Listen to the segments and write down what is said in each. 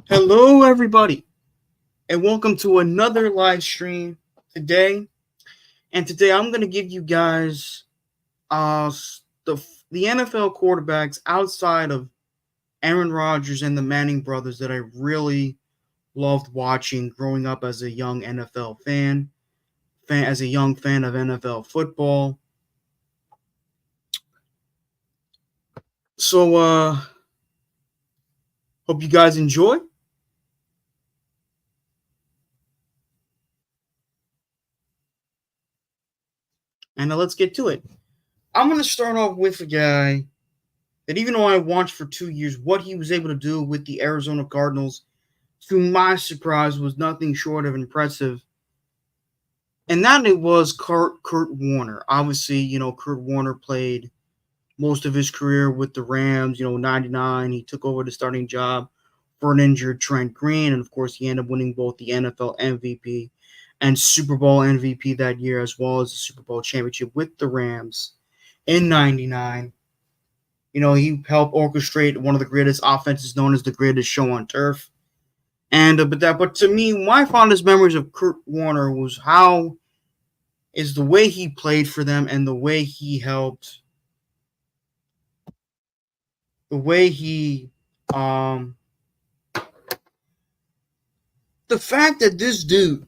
Hello, everybody, and welcome to another live stream today. And today, I'm going to give you guys the NFL quarterbacks outside of Aaron Rodgers and the Manning brothers that I really loved watching growing up as a young NFL as a young fan of NFL football. So, hope you guys enjoy. And let's get to it. I'm going to start off with a guy that even though I watched for 2 years, what he was able to do with the Arizona Cardinals, to my surprise, was nothing short of impressive. And that it was Kurt Warner. Obviously, Kurt Warner played most of his career with the Rams. 99, he took over the starting job for an injured Trent Green. And of course, he ended up winning both the NFL MVP and Super Bowl MVP that year, as well as the Super Bowl championship with the Rams in 99. He helped orchestrate one of the greatest offenses known as the greatest show on turf. But to me, my fondest memories of Kurt Warner was how is the way he played for them and the way he helped, the way he, the fact that this dude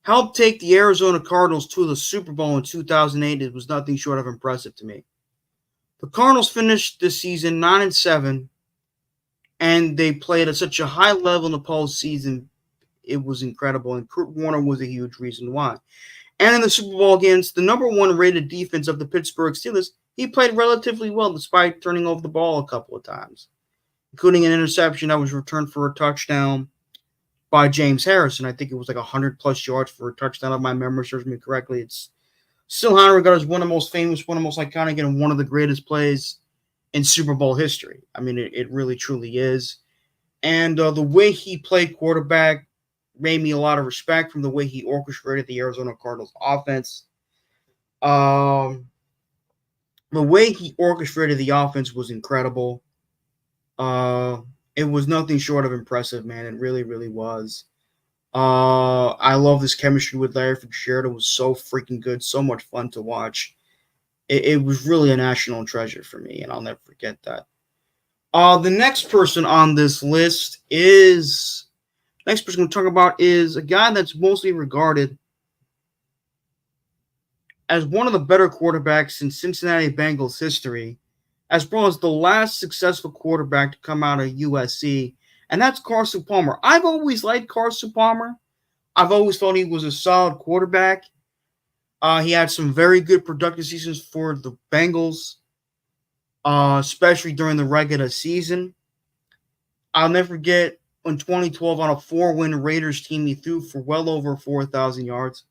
helped take the Arizona Cardinals to the Super Bowl in 2008, it was nothing short of impressive to me. The Cardinals finished the season 9-7, and they played at such a high level in the postseason. It was incredible, and Kurt Warner was a huge reason why. And in the Super Bowl against the number one rated defense of the Pittsburgh Steelers, he played relatively well despite turning over the ball a couple of times, including an interception that was returned for a touchdown by James Harrison. I think it was like 100-plus yards for a touchdown, if my memory serves me correctly. It's still highly regarded as one of the most famous, one of the most iconic, and one of the greatest plays in Super Bowl history. I mean, it really, truly is. And the way he played quarterback made me a lot of respect from the way he orchestrated the Arizona Cardinals offense. Um, the way he orchestrated the offense was incredible. Uh, it was nothing short of impressive, man. It really, really was. I love this chemistry with Larry Fitzgerald. It was so freaking good, so much fun to watch. It was really a national treasure for me, and I'll never forget that. The next person on this list is next person we're going to talk about is a guy that's mostly regarded as one of the better quarterbacks in Cincinnati Bengals history, as well as the last successful quarterback to come out of USC, and that's Carson Palmer. I've always liked Carson Palmer. I've always thought he was a solid quarterback. He had some very good productive seasons for the Bengals, especially during the regular season. I'll never forget in 2012 on a 4-win Raiders team, he threw for well over 4,000 yards.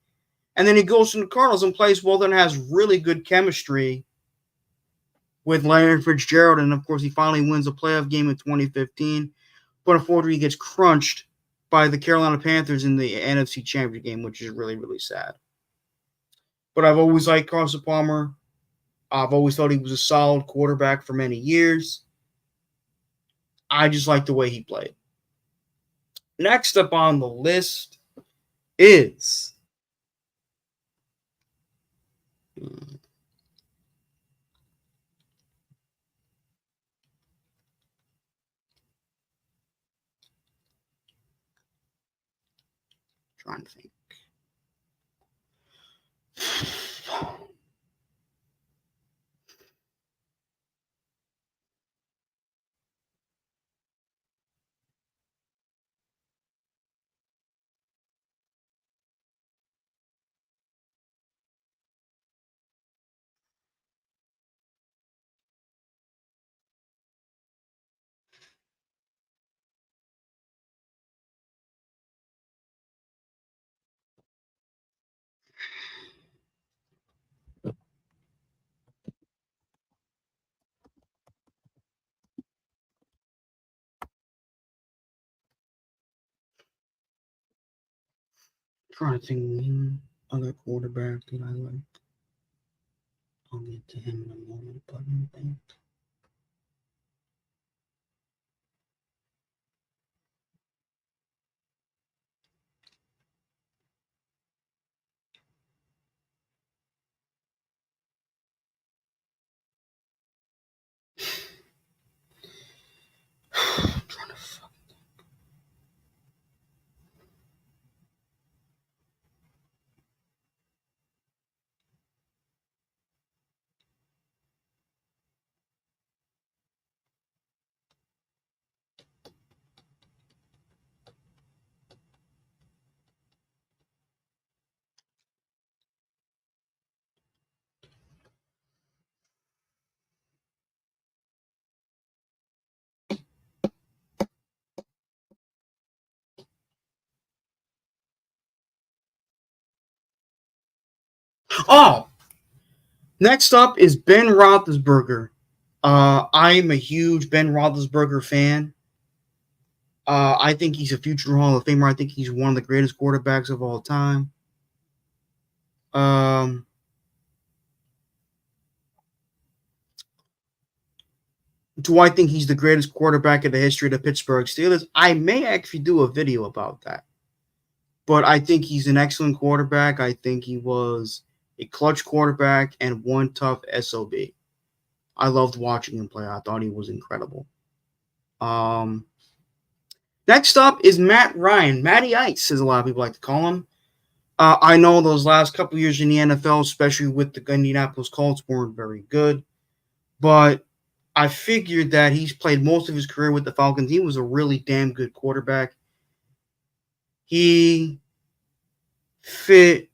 And then he goes to the Cardinals and plays well, then has really good chemistry with Larry Fitzgerald. And of course, he finally wins a playoff game in 2015. But unfortunately, he gets crunched by the Carolina Panthers in the NFC Championship game, which is really, really sad. But I've always liked Carson Palmer. I've always thought he was a solid quarterback for many years. I just like the way he played. Next up on the list is trying to think. Trying to think other quarterback that I like. I'll get to him in a moment, but I think. Oh, next up is Ben Roethlisberger. I'm a huge Ben Roethlisberger fan. I think he's a future Hall of Famer. I think he's one of the greatest quarterbacks of all time. Do I think he's the greatest quarterback in the history of the Pittsburgh Steelers? I may actually do a video about that. But I think he's an excellent quarterback. I think he was a clutch quarterback and one tough SOB. I loved watching him play. I thought he was incredible. Next up is Matt Ryan. Matty Ice, as a lot of people like to call him. I know those last couple of years in the NFL, especially with the Indianapolis Colts, weren't very good. But I figured that he's played most of his career with the Falcons. He was a really damn good quarterback. He fit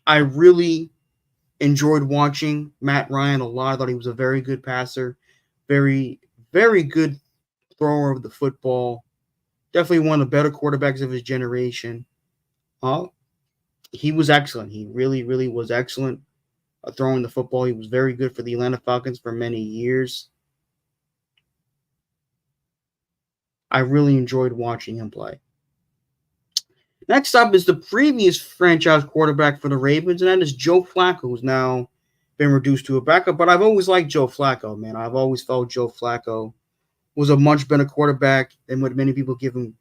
I really enjoyed watching Matt Ryan a lot. I thought he was a very good passer, very, very good thrower of the football. Definitely one of the better quarterbacks of his generation. He was excellent. He really, really was excellent throwing the football. He was very good for the Atlanta Falcons for many years. I really enjoyed watching him play. Next up is the previous franchise quarterback for the Ravens, and that is Joe Flacco, who's now been reduced to a backup. But I've always liked Joe Flacco, man. I've always felt Joe Flacco was a much better quarterback than what many people give him.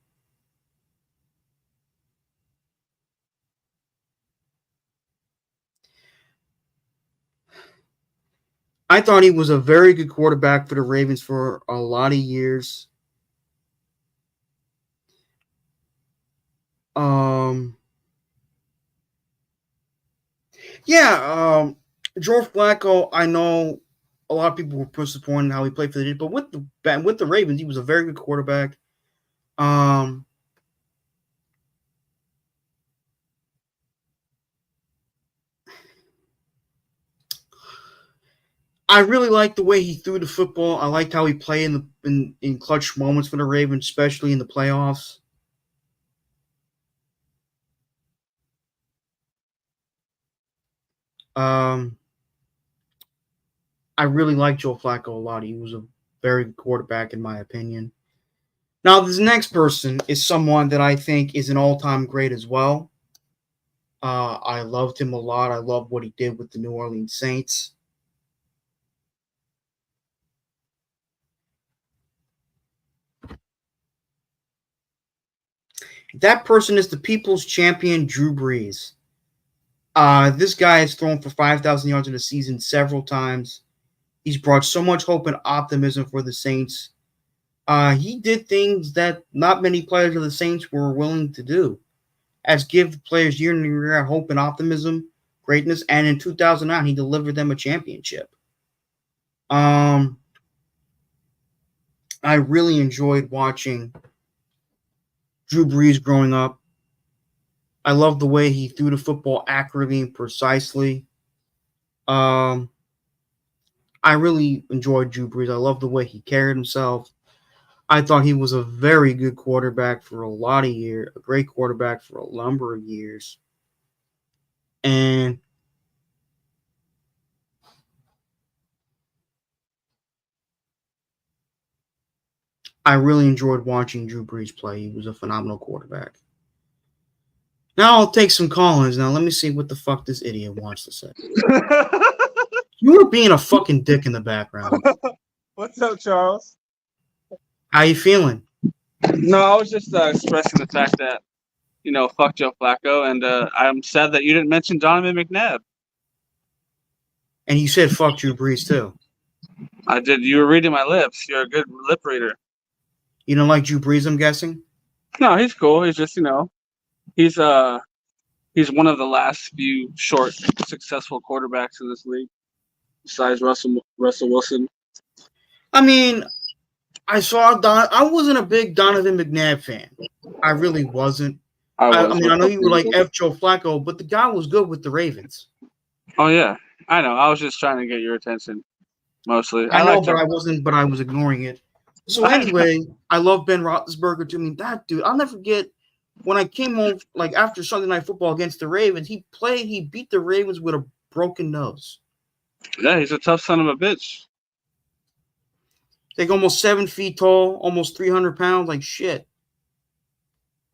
I thought he was a very good quarterback for the Ravens for a lot of years. Joe Flacco, I know a lot of people were disappointed in how he played for the Jets, but with the Ravens, he was a very good quarterback. I really liked the way he threw the football. I liked how he played in clutch moments for the Ravens, especially in the playoffs. I really like Joe Flacco a lot. He was a very good quarterback, in my opinion. Now, this next person is someone that I think is an all-time great as well. I loved him a lot. I love what he did with the New Orleans Saints. That person is the people's champion, Drew Brees. This guy has thrown for 5,000 yards in a season several times. He's brought so much hope and optimism for the Saints. He did things that not many players of the Saints were willing to do, as give the players year in and year out hope and optimism, greatness, and in 2009, he delivered them a championship. I really enjoyed watching Drew Brees growing up. I love the way he threw the football accurately and precisely. I really enjoyed Drew Brees. I love the way he carried himself. I thought he was a very good quarterback for a lot of years, a great quarterback for a number of years. And I really enjoyed watching Drew Brees play. He was a phenomenal quarterback. Now I'll take some call-ins. Now let me see what the fuck this idiot wants to say. You were being a fucking dick in the background. What's up, Charles? How you feeling? No, I was just expressing the fact that, fuck Joe Flacco, and I'm sad that you didn't mention Donovan McNabb. And you said fuck Drew Brees too. I did. You were reading my lips. You're a good lip reader. You don't like Drew Brees, I'm guessing? No, he's cool. He's just, he's one of the last few short, successful quarterbacks in this league, besides Russell Wilson. I mean, I wasn't a big Donovan McNabb fan. I really wasn't. I know you were like F Joe Flacco, but the guy was good with the Ravens. Oh, yeah. I know. I was just trying to get your attention. mostly. I I know, liked but him. I wasn't. But I was ignoring it. So anyway, I love Ben Roethlisberger. To me, that dude, I'll never forget when I came home like after Sunday Night Football against the Ravens. He beat the Ravens with a broken nose. Yeah, he's a tough son of a bitch. Like almost 7 feet tall, almost 300 pounds. Like shit.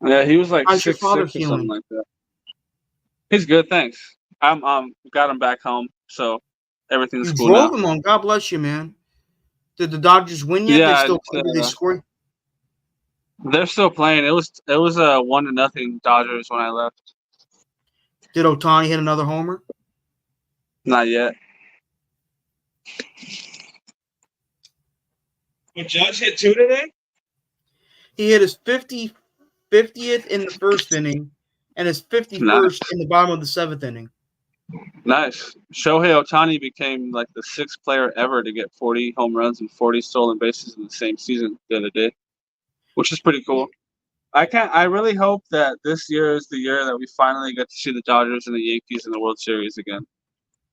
Yeah, he was like How's your father 6'6" or something feeling? like that. He's good, thanks. I'm got him back home, so everything's You cool now. drove him on. God bless you, man. Did the Dodgers win yet? They Yeah, still did they score? they're still playing. It was a 1-0 Dodgers when I left. Did Ohtani hit another homer? Not yet. But Judge hit 2 today? He hit his 50th in the first inning and his 51st in the bottom of the 7th inning. Nice. Shohei Ohtani became like the 6th player ever to get 40 home runs and 40 stolen bases in the same season the other day, which is pretty cool. I really hope that this year is the year that we finally get to see the Dodgers and the Yankees in the World Series again.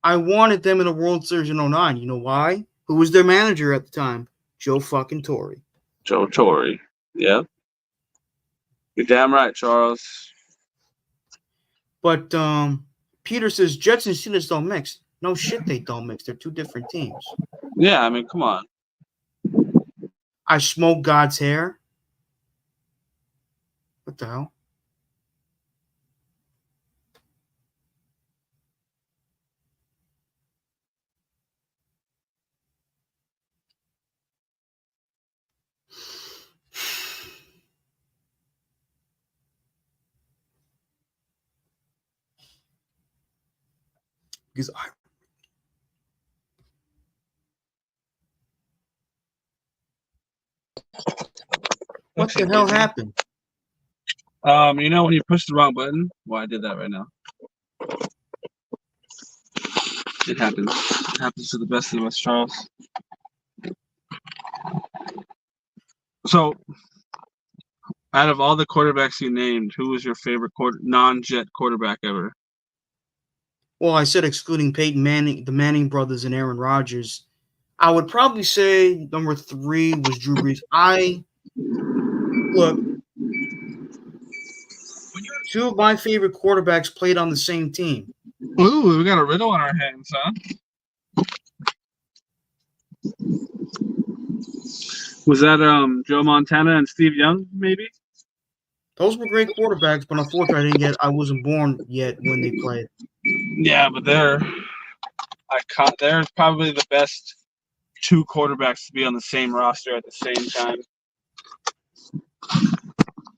I wanted them in the World Series in 09. You know why? Who was their manager at the time? Joe fucking Torre. Joe Torre. Yeah. You're damn right, Charles. But Peter says Jets and Steelers don't mix. No shit, they don't mix. They're two different teams. Yeah, I mean, come on. I smoke God's hair. What the hell? Because what the hell happened? You know when you push the wrong button? Well, I did that right now. It happens. It happens to the best of us, Charles. So, out of all the quarterbacks you named, who was your favorite non-Jet quarterback ever? Well, I said excluding Peyton Manning, the Manning brothers, and Aaron Rodgers. I would probably say number 3 was Drew Brees. Look, 2 of my favorite quarterbacks played on the same team. Ooh, we got a riddle on our hands, huh? Was that Joe Montana and Steve Young, maybe? Those were great quarterbacks, but unfortunately, I wasn't born yet when they played. Yeah, but they're probably the best 2 quarterbacks to be on the same roster at the same time.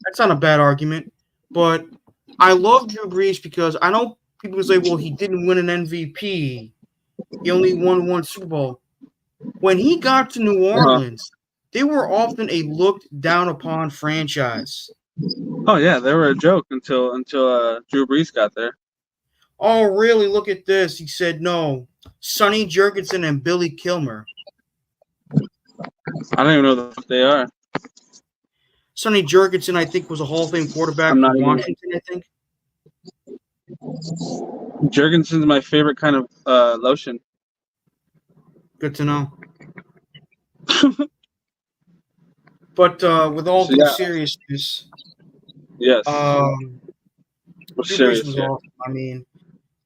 That's not a bad argument, but I love Drew Brees because I know people say, well, he didn't win an MVP. He only won 1 Super Bowl. When he got to New Orleans, they were often a looked down upon franchise. Oh yeah, they were a joke until Drew Brees got there. Oh, really? Look at this. He said no. Sonny Jurgensen and Billy Kilmer. I don't even know what they are. Sonny Jurgensen, I think, was a Hall of Fame quarterback for Washington, I think. Jurgensen's my favorite kind of lotion. Good to know. But with all due seriousness, yes. Drew Brees was awesome. I mean,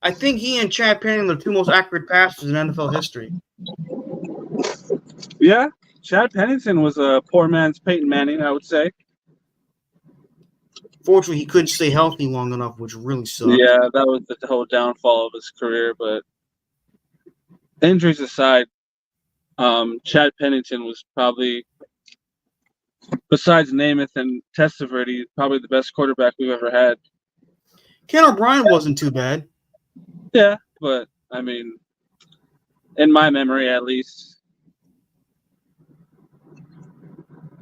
I think he and Chad Pennington are the 2 most accurate passers in NFL history. Yeah, Chad Pennington was a poor man's Peyton Manning, I would say. Fortunately, he couldn't stay healthy long enough, which really sucked. Yeah, that was the whole downfall of his career. But injuries aside, Chad Pennington was probably, besides Namath and Testaverde, probably the best quarterback we've ever had. Ken O'Brien wasn't too bad. Yeah, but, I mean, in my memory at least,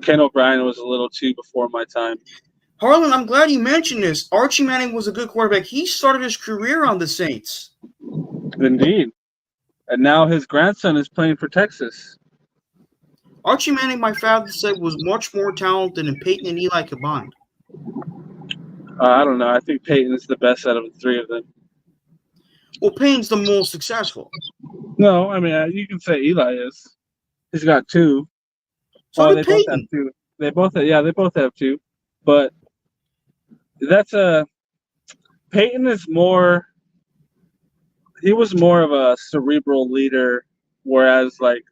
Ken O'Brien was a little too before my time. Harlan, I'm glad you mentioned this. Archie Manning was a good quarterback. He started his career on the Saints. Indeed. And now his grandson is playing for Texas. Archie Manning, my father said, was much more talented than Peyton and Eli combined. I don't know. I think Peyton is the best out of the 3 of them. Well, Peyton's the most successful. No, I mean you can say Eli is. He's got 2. So Well, did they both have Peyton. 2. They both have 2. But that's a Peyton is more. He was more of a cerebral leader, whereas like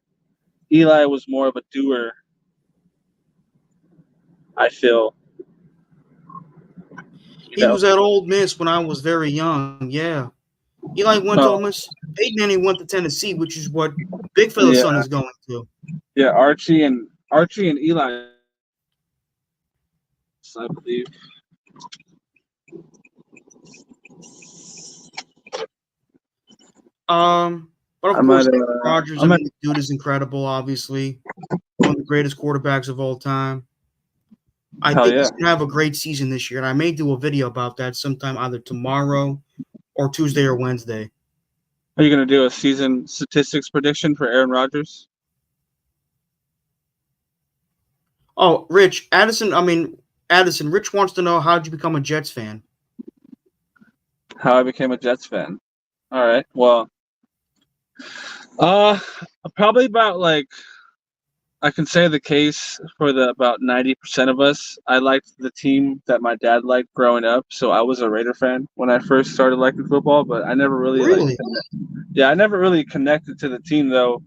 Eli was more of a doer. I feel. You He know. was at Ole Miss when I was very young. Yeah. Eli went to Ole Oh, Miss. Peyton Manning went to Tennessee, which is what Big Fella's yeah, son is going to. yeah. Archie and Eli, I believe. But of I might. course, Aaron Rodgers. I I might. mean, the dude is incredible. Obviously, one of the greatest quarterbacks of all time. I Hell think yeah. he's gonna have a great season this year, and I may do a video about that sometime either tomorrow or Tuesday or Wednesday. Are you gonna do a season statistics prediction for Aaron Rodgers? Oh, Rich Addison. I mean, Addison. Rich wants to know how'd you become a Jets fan. How I became a Jets fan. All right. Well, uh, probably about like I can say the case for the about 90% of us. I liked the team that my dad liked growing up, so I was a Raider fan when I first started liking football. But I never really Really? yeah, I never really connected to the team though.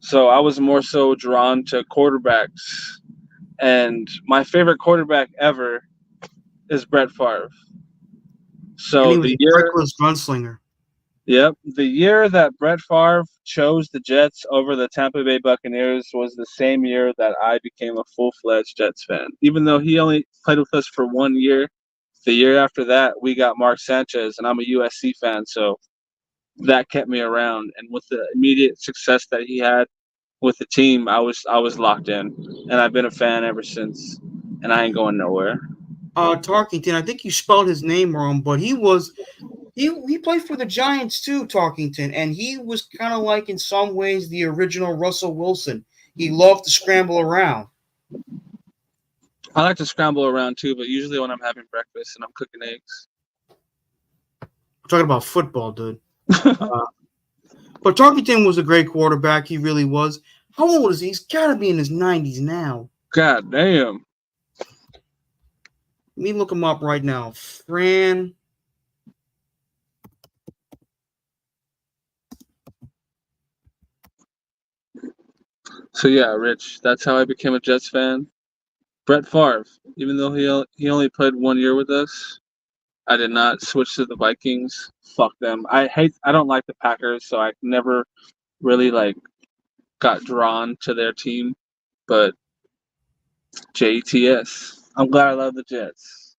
So I was more so drawn to quarterbacks, and my favorite quarterback ever is Brett Favre. And So he was the a year reckless gunslinger. Yep. The year that Brett Favre chose the Jets over the Tampa Bay Buccaneers was the same year that I became a full-fledged Jets fan. Even though he only played with us for 1 year, the year after that, we got Mark Sanchez, and I'm a USC fan, so that kept me around. And with the immediate success that he had with the team, I was locked in, and I've been a fan ever since, and I ain't going nowhere. Tarkington. I think you spelled his name wrong, but he played for the Giants too, Tarkington, and he was kind of like in some ways the original Russell Wilson. He loved to scramble around. I like to scramble around too, but usually when I'm having breakfast and I'm cooking eggs. We're talking about football, dude. But Tarkington was a great quarterback. He really was. How old is he? He's got to be in his 90s now. God damn. Let me look him up right now. Fran. So yeah, Rich, that's how I became a Jets fan. Brett Favre, even though he only played 1 year with us, I did not switch to the Vikings. Fuck them. I don't like the Packers, so I never really like got drawn to their team. But JETS. I'm glad I love the Jets.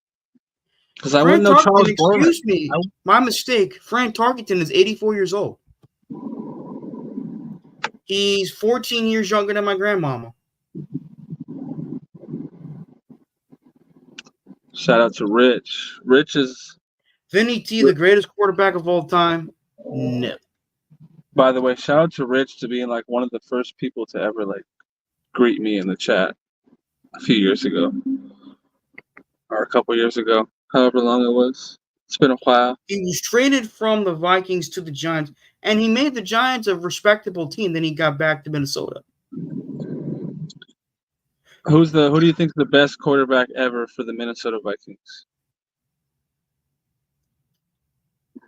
Because I Fran wouldn't know Tarkington, Charles Borman. excuse me. My mistake. Fran Tarkington is 84 years old. He's 14 years younger than my grandmama. Shout out to Rich. Rich is, Vinny T, the greatest quarterback of all time? No. by the way, shout out to Rich to being like one of the first people to ever like greet me in the chat a few years ago. Or a couple years ago, however long it was. It's been a while. He was traded from the Vikings to the Giants, and he made the Giants a respectable team. Then he got back to Minnesota. Who do you think is the best quarterback ever for the Minnesota Vikings?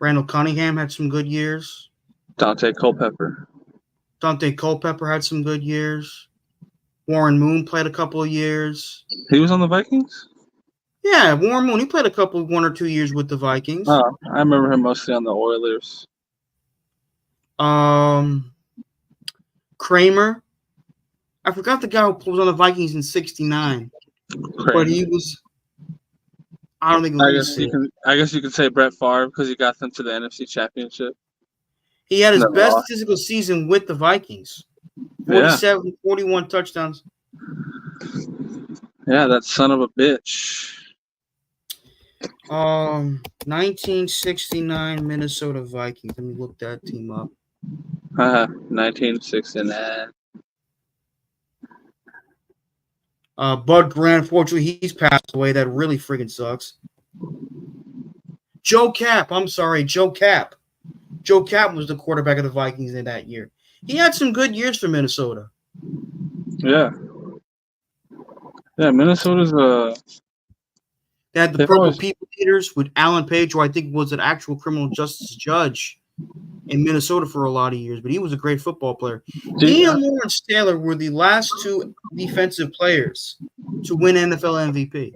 Randall Cunningham had some good years. Dante Culpepper. Dante Culpepper had some good years. Warren Moon played a couple of years. He was on the Vikings? Yeah, Warren Moon. He played 1 or 2 years with the Vikings. Oh, I remember him mostly on the Oilers. Kramer. I forgot the guy who was on the Vikings in '69, but he was. I don't think. Let me see. I guess you can say Brett Favre because he got them to the NFC Championship. He had his Never best lost. statistical season with the Vikings. 47, 41 touchdowns. Yeah, that son of a bitch. 1969 Minnesota Vikings. Let me look that team up. 1969. Bud Grant, unfortunately, he's passed away. That really freaking sucks. Joe Cap. I'm sorry, Joe Cap. Joe Captain was the quarterback of the Vikings in that year. He had some good years for Minnesota. Yeah. Yeah, Minnesota's They had the they've Purple always People Eaters with Alan Page, who I think was an actual criminal justice judge in Minnesota for a lot of years, but he was a great football player. He and Lawrence Taylor were the last two defensive players to win NFL MVP.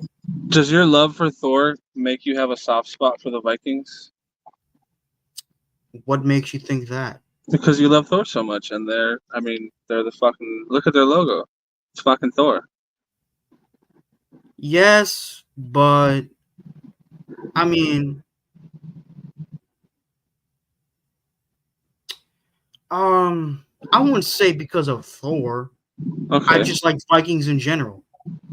Does your love for Thor make you have a soft spot for the Vikings? What makes you think that? Because you love Thor so much, and they're the fucking, look at their logo. It's fucking Thor. Yes, but I mean, I wouldn't say because of Thor. Okay. I just like Vikings in general.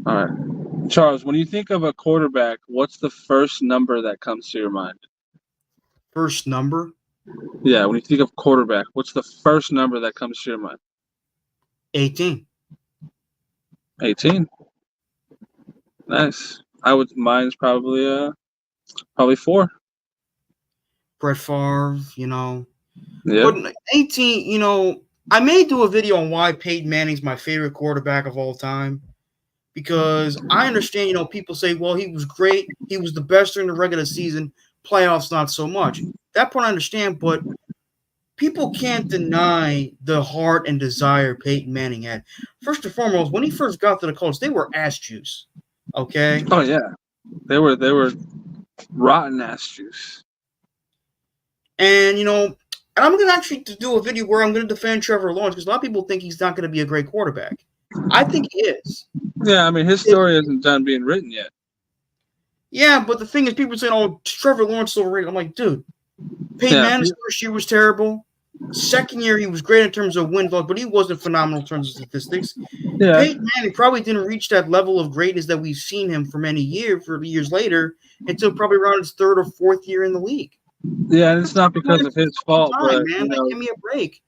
All right. Charles, when you think of a quarterback, what's the first number that comes to your mind? First number? Yeah, when you think of quarterback, what's the first number that comes to your mind? 18. 18. Nice. Mine's probably 4. Brett Favre, Yeah. But 18, I may do a video on why Peyton Manning's my favorite quarterback of all time. Because I understand, people say, well, he was great. He was the best during the regular season. Playoffs, not so much. That part I understand, but people can't deny the heart and desire Peyton Manning had. First and foremost, when he first got to the Colts, they were ass juice. Okay? Oh, yeah. They were rotten ass juice. And, I'm going to actually do a video where I'm going to defend Trevor Lawrence because a lot of people think he's not going to be a great quarterback. I think he is. Yeah, his story isn't done being written yet. Yeah, but the thing is, people saying, "Oh, Trevor Lawrence is overrated." I'm like, dude, Peyton Manning's first year was terrible. Second year, he was great in terms of win loss, but he wasn't phenomenal in terms of statistics. Yeah. Peyton Manning probably didn't reach that level of greatness that we've seen him for years later, until probably around his third or fourth year in the league. Yeah, and it's not because of his fault, but man, give me a break.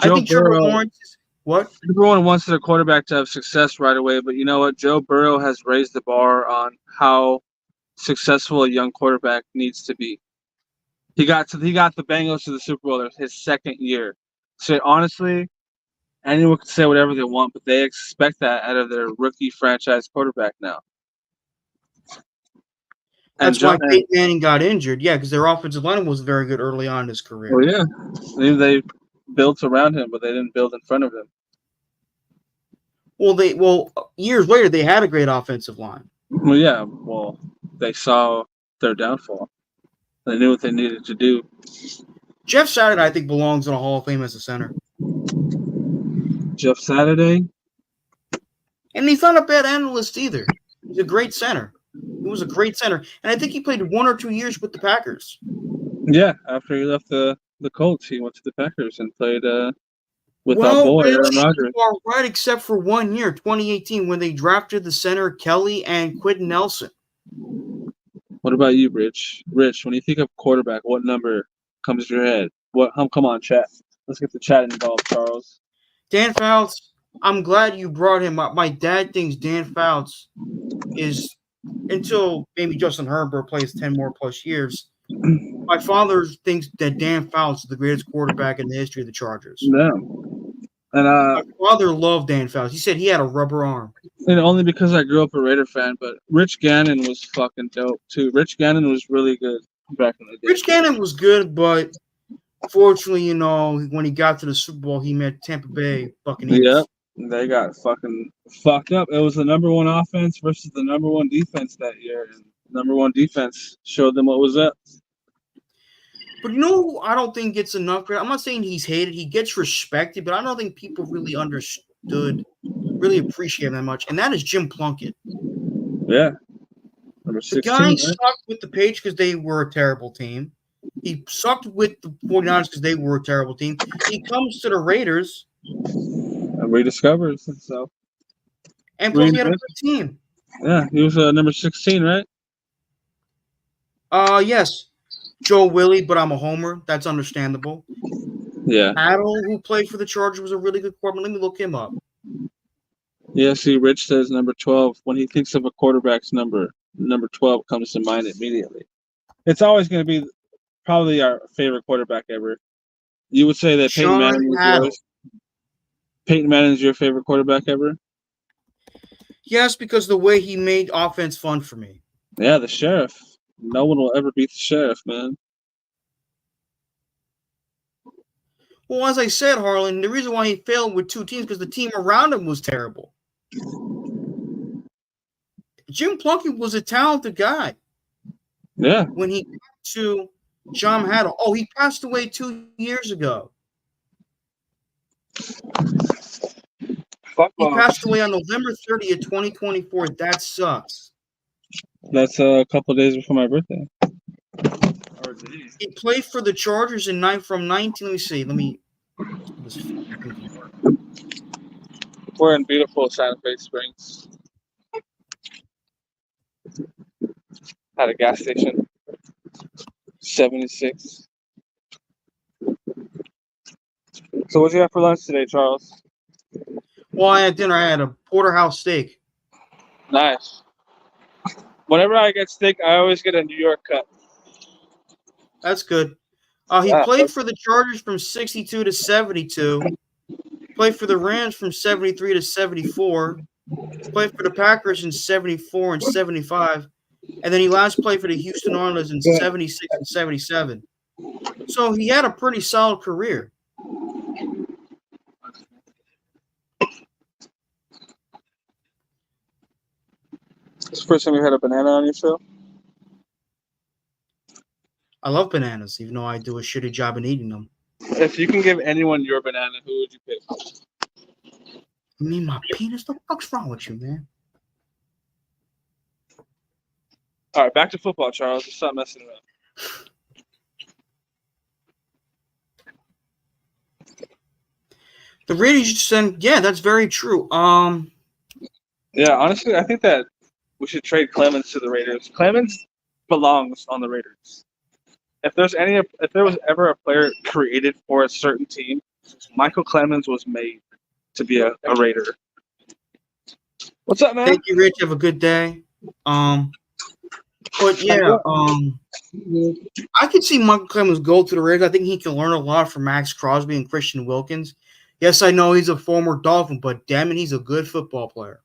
Joe I think Trevor Lawrence is what? Everyone wants their quarterback to have success right away, but you know what? Joe Burrow has raised the bar on how successful a young quarterback needs to be. He got the Bengals to the Super Bowl his second year. So honestly, anyone can say whatever they want, but they expect that out of their rookie franchise quarterback now. That's why Peyton Manning got injured. Yeah, because their offensive line was very good early on in his career. Oh yeah, they built around him, but they didn't build in front of him. Well, years later they had a great offensive line. Well, yeah. Well, they saw their downfall. They knew what they needed to do. Jeff Saturday, I think, belongs in a Hall of Fame as a center. Jeff Saturday? And he's not a bad analyst either. He's a great center. He was a great center. And I think he played 1 or 2 years with the Packers. Yeah, after he left the Colts, he went to the Packers and played with our boy, Aaron Rodgers. You are right, except for 1 year, 2018, when they drafted the center Kelly and Quentin Nelson. What about you, Rich? Rich, when you think of quarterback, what number comes to your head? Come on, chat. Let's get the chat involved, Charles. Dan Fouts, I'm glad you brought him up. My dad thinks Dan Fouts is, until maybe Justin Herbert plays 10 more plus years, my father thinks that Dan Fouts is the greatest quarterback in the history of the Chargers. No. And my father loved Dan Fouts. He said he had a rubber arm. And only because I grew up a Raider fan, but Rich Gannon was fucking dope too. Rich Gannon was really good back in the day. Rich Gannon was good, but fortunately, when he got to the Super Bowl, he met Tampa Bay Buccaneers. Yep. They got fucking fucked up. It was the number one offense versus the number one defense that year. And number one defense showed them what was up. But I don't think gets enough credit. I'm not saying he's hated. He gets respected, but I don't think people really really appreciate him that much. And that is Jim Plunkett. Yeah. Number 16. The guy sucked with the Patriots because they were a terrible team. He sucked with the 49ers because they were a terrible team. He comes to the Raiders. And rediscovers himself. And plus he had a good team. Yeah, he was number 16, right? Yes. Joe Willie, but I'm a homer. That's understandable. Yeah. Adel, who played for the Chargers, was a really good quarterback. Let me look him up. Yeah, see, Rich says number 12. When he thinks of a quarterback's number 12 comes to mind immediately. It's always going to be probably our favorite quarterback ever, You would say that Sean Haddle. Peyton Manning is your favorite quarterback ever? Yes, because the way he made offense fun for me. Yeah, the Sheriff. No one will ever beat the Sheriff, man. Well, as I said, Harlan, the reason why he failed with two teams because the team around him was terrible. Jim Plunkett was a talented guy. Yeah. When he got to John Haddle. Oh, he passed away 2 years ago. He passed away on November 30th, 2024. That sucks. That's a couple of days before my birthday. He played for the Chargers from 19. Let me see. We're in beautiful Santa Fe Springs. At a gas station. 76. So what'd you have for lunch today, Charles? Well, I had dinner. I had a porterhouse steak. Nice. Whenever I get steak, I always get a New York cut. That's good. He played for the Chargers from 62 to 72. Played for the Rams from 73 to 74. Played for the Packers in 74 and 75. And then he last played for the Houston Oilers in 76 and 77. So he had a pretty solid career. It's the first time you had a banana on your show? I love bananas, even though I do a shitty job in eating them. If you can give anyone your banana, who would you pick? You mean my penis? What the fuck's wrong with you, man? All right, back to football, Charles. Just stop messing around. The Raiders just said, yeah, that's very true. Yeah, honestly, I think that we should trade Clemens to the Raiders. Clemens belongs on the Raiders. If there was ever a player created for a certain team, Michael Clemens was made to be a Raider. What's up, man? Thank you, Rich. Have a good day. But yeah, I could see Michael Clemens go to the Raiders. I think he can learn a lot from Max Crosby and Christian Wilkins. Yes, I know he's a former Dolphin, but damn it, he's a good football player.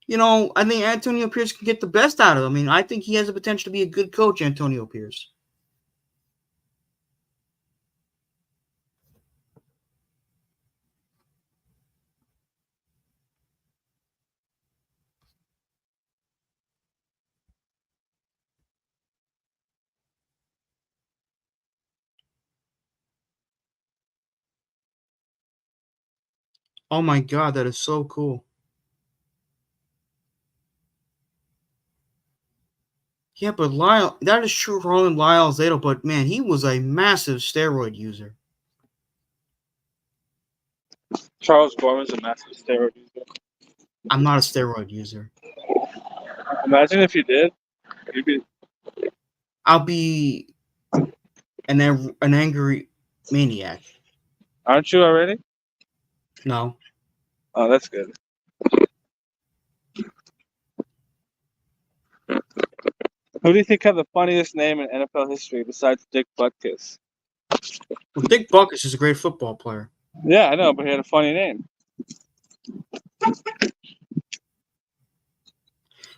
You know, I think Antonio Pierce can get the best out of him. I mean, I think he has the potential to be a good coach, Antonio Pierce. Oh my God, that is so cool. Yeah, but Lyle, that is true for only Lyle Zato, but man, he was a massive steroid user. Charles Gorman's a massive steroid user. I'm not a steroid user. Imagine if you did. I'll be an angry maniac. Aren't you already? No. Oh, that's good. Who do you think had the funniest name in NFL history besides Dick Butkus? Well, Dick Butkus is a great football player. Yeah, I know, but he had a funny name.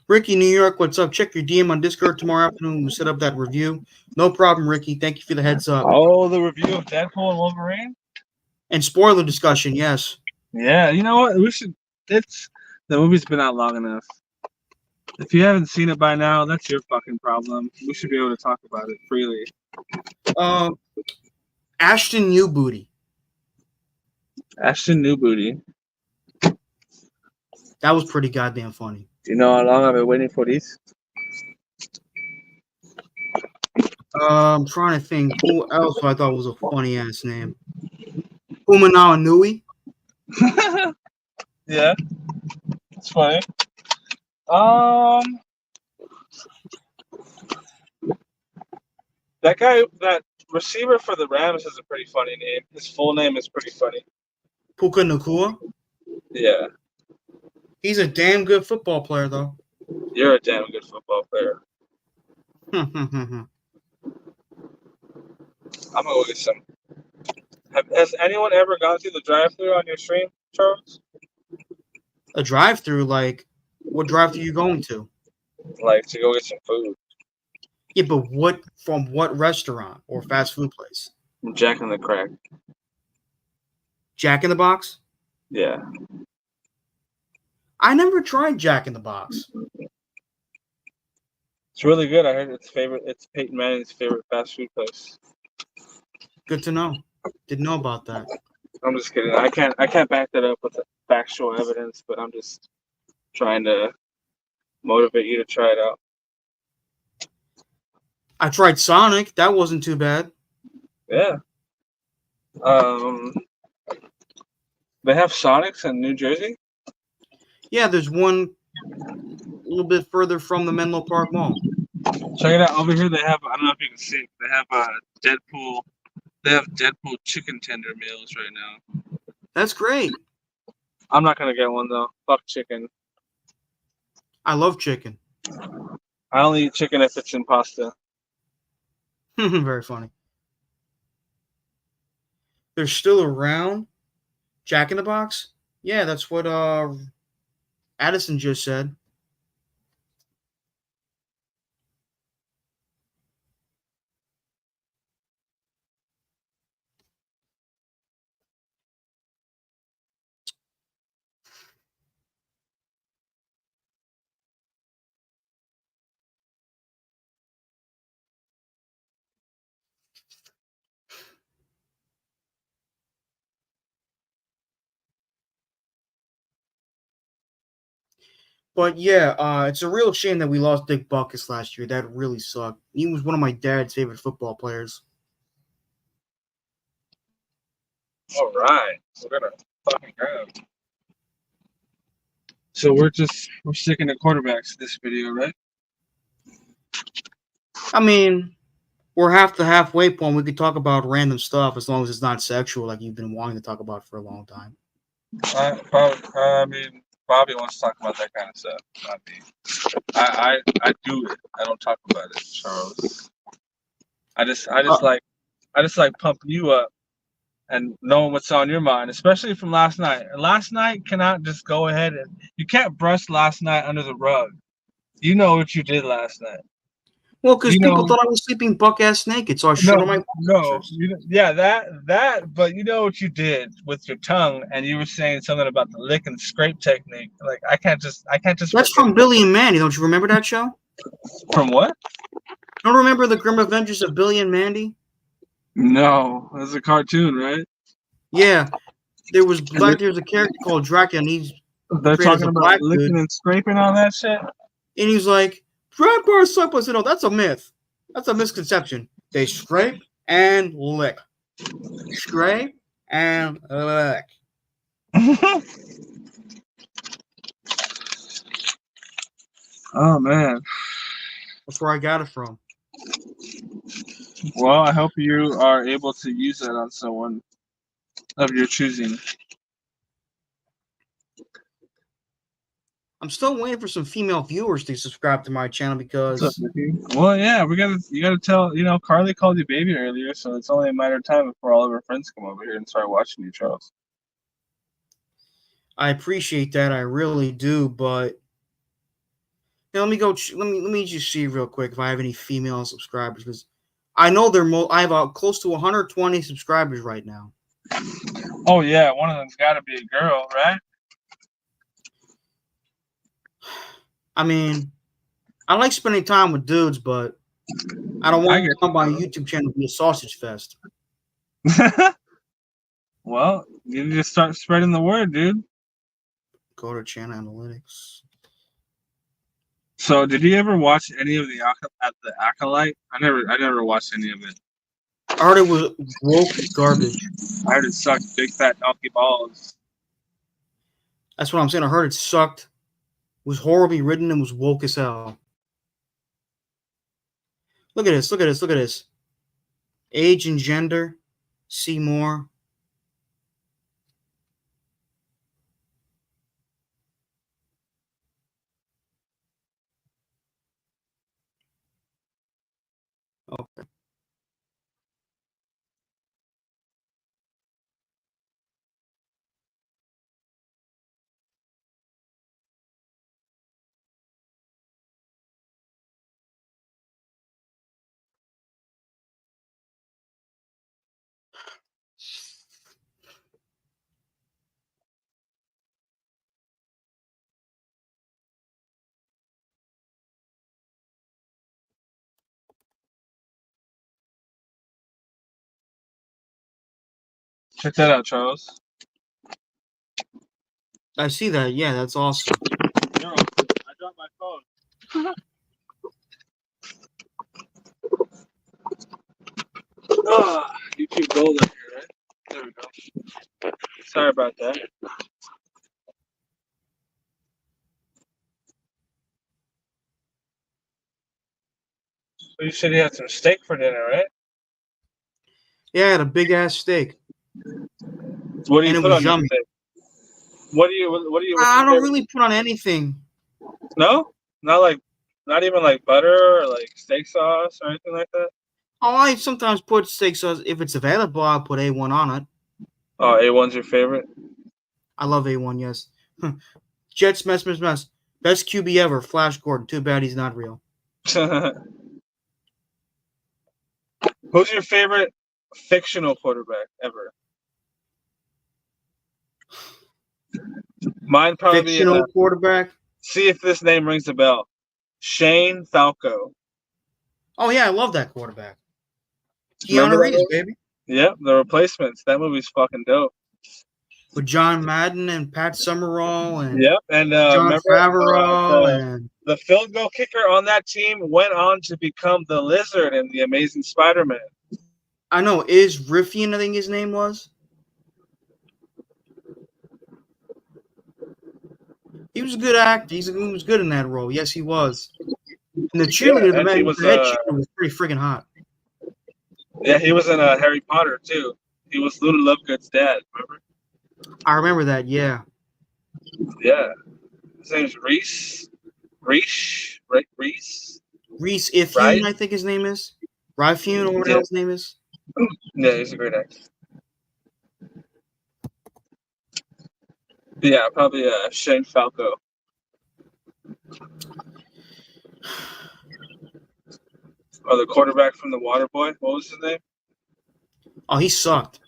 Ricky, New York, what's up? Check your DM on Discord tomorrow afternoon. We'll set up that review. No problem, Ricky. Thank you for the heads up. Oh, the review of Deadpool and Wolverine? And spoiler discussion, yes. Yeah, you know what? The movie's been out long enough. If you haven't seen it by now, that's your fucking problem. We should be able to talk about it freely. Ashton Newbooty. Ashton Newbooty. That was pretty goddamn funny. Do you know how long I've been waiting for these? I'm trying to think who else I thought was a funny ass name. Umanawa Nui. Yeah, it's funny. That receiver for the Rams has a pretty funny name. His full name is pretty funny. Puka Nacua. Yeah. He's a damn good football player, though. You're a damn good football player. I'm gonna go get some. Has anyone ever gone through the drive-thru on your stream, Charles? A drive-through, like what drive-through you going to? Like to go get some food? Yeah, but from what restaurant or fast food place? Jack in the Crack. Jack in the Box? Yeah. I never tried Jack in the Box. It's really good. I heard it's Peyton Manning's favorite fast food place. Good to know. Didn't know about that. I'm just kidding. I can't back that up with factual evidence, but I'm just trying to motivate you to try it out. I tried Sonic. That wasn't too bad. Yeah. They have Sonics in New Jersey? Yeah, there's one a little bit further from the Menlo Park Mall. Check it out. Over here they have, I don't know if you can see it, they have Deadpool. They have Deadpool chicken tender meals right now. That's great. I'm not gonna get one though. Fuck chicken. I love chicken. I only eat chicken if it's in pasta. Very funny. They're still around. Jack in the Box? Yeah, that's what Addison just said. But yeah, it's a real shame that we lost Dick Butkus last year. That really sucked. He was one of my dad's favorite football players. All right, we're gonna fucking go. So we're sticking to quarterbacks this video, right? I mean, we're halfway point. We could talk about random stuff as long as it's not sexual, like you've been wanting to talk about for a long time. I mean, Bobby wants to talk about that kind of stuff. Not me. I do it. I don't talk about it, Charles. I just like pumping you up and knowing what's on your mind, especially from last night. And last night cannot just go ahead and you can't brush last night under the rug. You know what you did last night. Well, because people thought I was sleeping buck-ass naked, so I showed them my that. But you know what you did with your tongue, and you were saying something about the lick and scrape technique. Like I can't just. That's from Billy and Mandy. Don't you remember that show? From what? Don't remember the Grim Adventures of Billy and Mandy? No, that's a cartoon, right? Yeah, there was a character called Dracula, and he's they're talking a about black licking dude, and scraping all that shit. And he's like, "Drag bar suckers." No, that's a myth. That's a misconception. They scrape and lick. Scrape and lick. Oh man, That's where I got it from. Well, I hope you are able to use that on someone of your choosing. I'm still waiting for some female viewers to subscribe to my channel because. Well, yeah, you gotta tell. You know, Carly called you baby earlier, so it's only a matter of time before all of her friends come over here and start watching you, Charles. I appreciate that, I really do, but now let me go. Let me just see real quick if I have any female subscribers because I know I have close to 120 subscribers right now. Oh yeah, one of them's got to be a girl, right? I mean, I like spending time with dudes, but I don't want my YouTube channel to be a sausage fest. Well, you need to start spreading the word, dude. Go to channel analytics. So, did you ever watch any of the Acolyte? I never watched any of it. I heard it was woke garbage. I heard it sucked big fat donkey balls. That's what I'm saying. I heard it sucked. Was horribly written and was woke as hell. Look at this. Look at this. Look at this. Age and gender. See more. Check that out, Charles. I see that. Yeah, that's awesome. Yo, I dropped my phone. YouTube gold up here, right? There we go. Sorry about that. So you said you had some steak for dinner, right? Yeah, I had a big ass steak. What do you And it put was on your yummy. steak? What's I your don't favorite? really put on anything. No? Not even like butter or like steak sauce or anything like that? Oh, I sometimes put steak sauce. If it's available, I'll put A1 on it. Oh, A1's your favorite? I love A1, yes. Jets, mess. Best QB ever, Flash Gordon. Too bad he's not real. Who's your favorite fictional quarterback ever? Mine probably Fictional quarterback? see if this name rings a bell. Shane Falco. Oh, yeah, I love that quarterback. Remember Keanu that Reeves, movie? baby. Yep, The Replacements. That movie's fucking dope. With John Madden and Pat Summerall and Yep, and John remember Favreau and the field goal kicker on that team went on to become the Lizard in The Amazing Spider-Man. I know, is Riffian, I think his name was. He was a good actor. He was good in that role. Yes, he was. And the cheerleader, and he the was head cheerleader was pretty freaking hot. yeah, he was in Harry Potter too. He was Luna Lovegood's dad. Remember? I remember that. Yeah, Yeah, his name's Reese. Right? Reese. Reese Ifune, Right? I think his name is. Ryfune, or whatever Yeah. his name is. Yeah, he's a great actor. Yeah, probably Shane Falco. Or the quarterback from The Waterboy. What was his name? Oh, he sucked.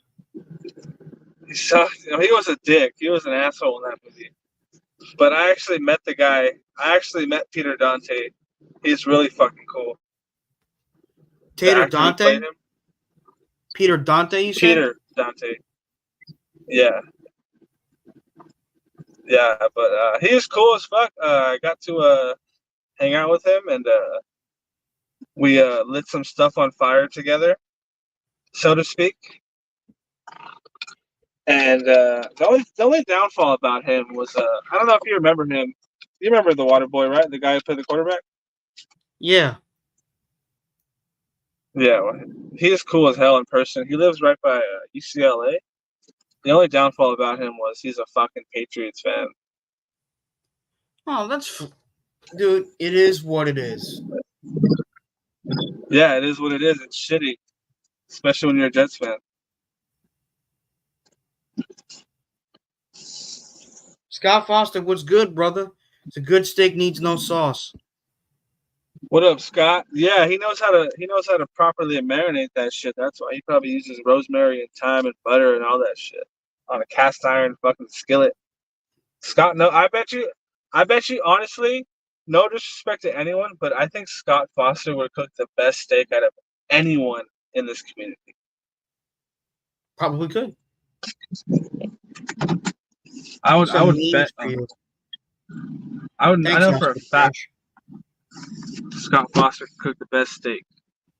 He sucked. You know, he was a dick. He was an asshole in that movie. But I actually met the guy. I actually met Peter Dante. He's really fucking cool. The Tater actor who Dante? played him. Peter Dante, you said? Peter Dante. Yeah. Yeah, but he is cool as fuck. I got to hang out with him, and we lit some stuff on fire together, so to speak. And the only downfall about him was I don't know if you remember him. You remember the water boy, right? The guy who played the quarterback? Yeah. Yeah, well, he is cool as hell in person. He lives right by UCLA. The only downfall about him was he's a fucking Patriots fan. Oh, dude, it is what it is. Yeah, it is what it is. It's shitty, especially when you're a Jets fan. Scott Foster, what's good, brother? It's a good steak needs no sauce. What up, Scott? Yeah, he knows how to properly marinate that shit. That's why he probably uses rosemary and thyme and butter and all that shit on a cast iron fucking skillet. Scott, no, I bet you, honestly, no disrespect to anyone, but I think Scott Foster would cook the best steak out of anyone in this community. Probably could. I would bet. I know for a fact Scott Foster could cook the best steak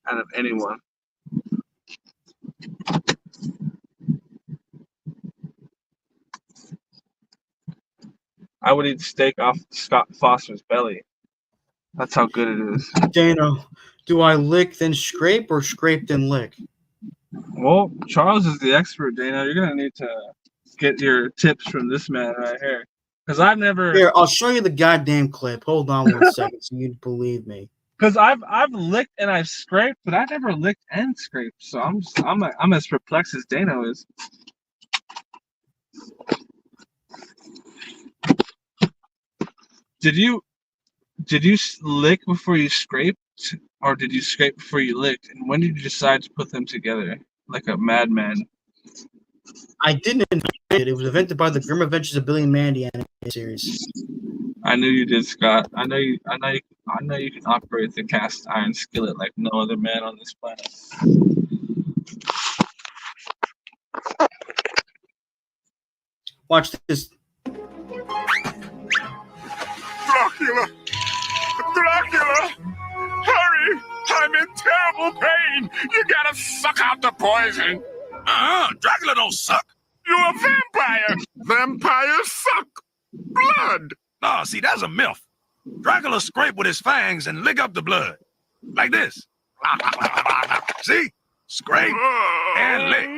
out of anyone. I would eat steak off Scott Foster's belly. That's how good it is. Dano, do I lick then scrape or scrape then lick? Well, Charles is the expert, Dana. You're gonna need to get your tips from this man right here, because I've never. Here, I'll show you the goddamn clip. Hold on 1 second, so you believe me. Because I've licked and I've scraped, but I've never licked and scraped. So I'm as perplexed as Dano is. Did you lick before you scraped, or did you scrape before you licked? And when did you decide to put them together? like a madman. I didn't invent it. It was invented by the Grim Adventures of Billy and Mandy animated series. I knew you did, Scott. I know you can operate the cast iron skillet like no other man on this planet. Watch this. Dracula! Dracula! Hurry! I'm in terrible pain! You gotta suck out the poison! Dracula don't suck! You're a vampire! Vampires suck! Blood! Oh, see, that's a myth. Dracula scrape with his fangs and lick up the blood. Like this. See? Scrape and lick.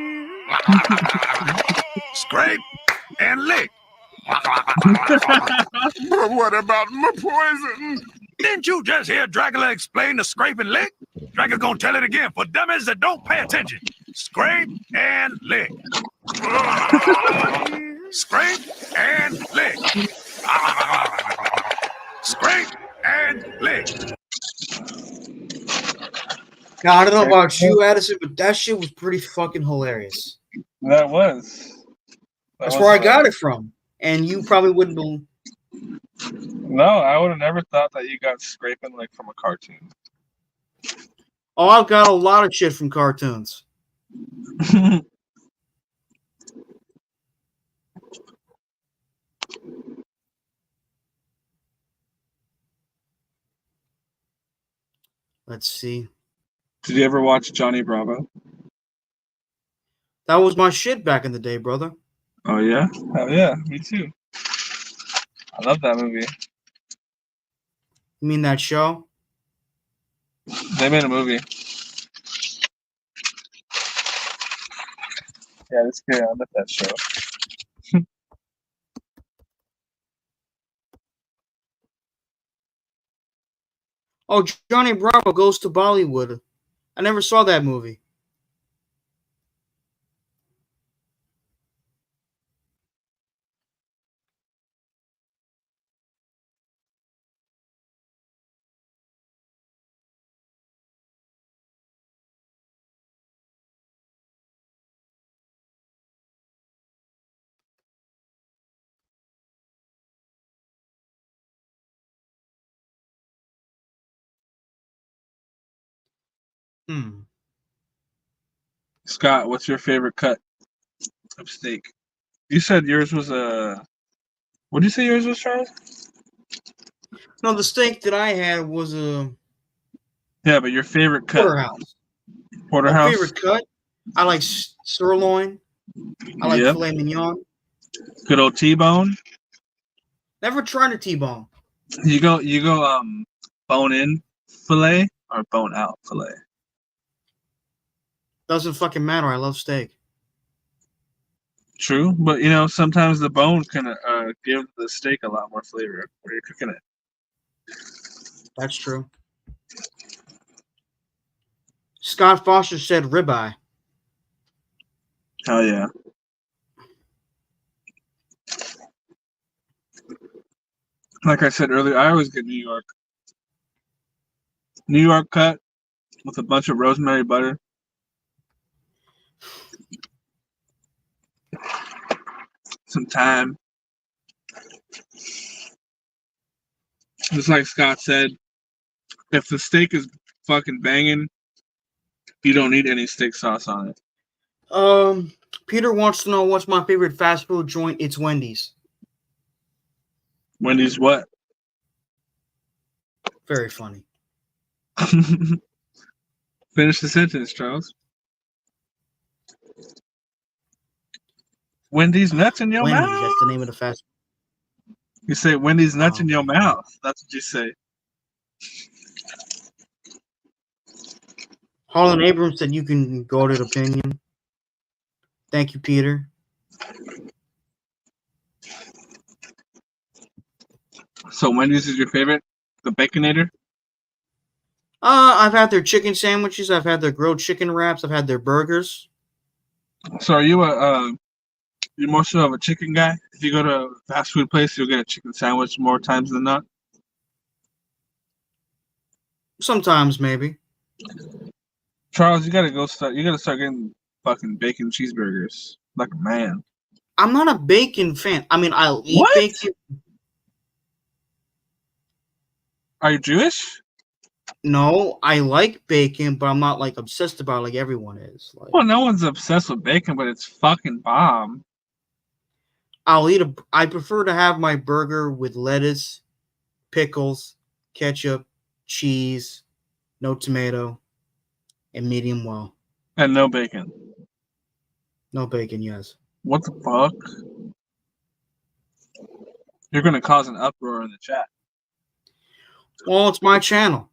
Scrape and lick. But what about my poison? Didn't you just hear Dracula explain the scrape and lick? Dracula's gonna tell it again for dummies that don't pay attention. Scrape and lick. Scrape and lick. Scrape and lick. God, I don't know about you, Addison, but that shit was pretty fucking hilarious. That was. That's where I got it from. And you probably wouldn't believe. No, I would have never thought that you got scraping like from a cartoon. Oh, I've got a lot of shit from cartoons. Let's see. Did you ever watch Johnny Bravo? That was my shit back in the day, brother. Oh yeah? Hell yeah, me too. I love that movie. You mean that show? They made a movie. Yeah, that's good. I love that show. Oh, Johnny Bravo Goes to Bollywood. I never saw that movie. Scott, what's your favorite cut of steak? You said yours was a. What did you say yours was, Charles? No, the steak that I had was a Yeah, but your favorite cut. porterhouse. Porterhouse. My favorite cut. I like sirloin. I like filet mignon. Good old T-bone. Never tried a T-bone. You go bone in filet or bone out filet. Doesn't fucking matter. I love steak. True, but sometimes the bone can give the steak a lot more flavor when you're cooking it. That's true. Scott Foster said ribeye. Hell yeah. Like I said earlier, I always get New York. New York cut with a bunch of rosemary butter. Some thyme. Just like Scott said, if the steak is fucking banging, you don't need any steak sauce on it. Peter wants to know what's my favorite fast food joint. It's Wendy's. Wendy's what? Very funny. Finish the sentence, Charles. Wendy's nuts in your Wendy's, mouth. that's the name of the fast food. You say Wendy's nuts in your mouth. That's what you say. Harlan Abrams said you can go to the opinion. Thank you, Peter. So Wendy's is your favorite? The Baconator? I've had their chicken sandwiches. I've had their grilled chicken wraps. I've had their burgers. So are you you're more so of a chicken guy? If you go to a fast food place, you'll get a chicken sandwich more times than not? Sometimes, maybe. Charles, you gotta start getting fucking bacon cheeseburgers like a man. I'm not a bacon fan. I mean, I'll eat What? bacon. Are you Jewish? No, I like bacon, but I'm not like obsessed about it like everyone is. Like, Well, no one's obsessed with bacon, but it's fucking bomb. I prefer to have my burger with lettuce, pickles, ketchup, cheese, no tomato, and medium well. And no bacon. No bacon, yes. What the fuck? You're gonna cause an uproar in the chat. Well, it's my channel.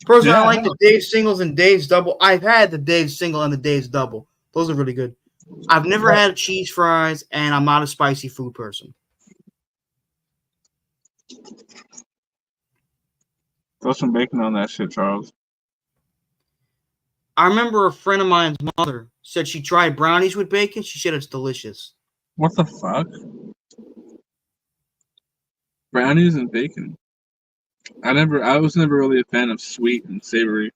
Personally, Yeah, I I like know. the Dave Singles and Dave's Double. I've had the Dave Single and the Dave's Double. Those are really good. I've never had cheese fries, and I'm not a spicy food person. Throw some bacon on that shit, Charles. I remember a friend of mine's mother said she tried brownies with bacon. She said it's delicious. What the fuck? Brownies and bacon. I was never really a fan of sweet and savory.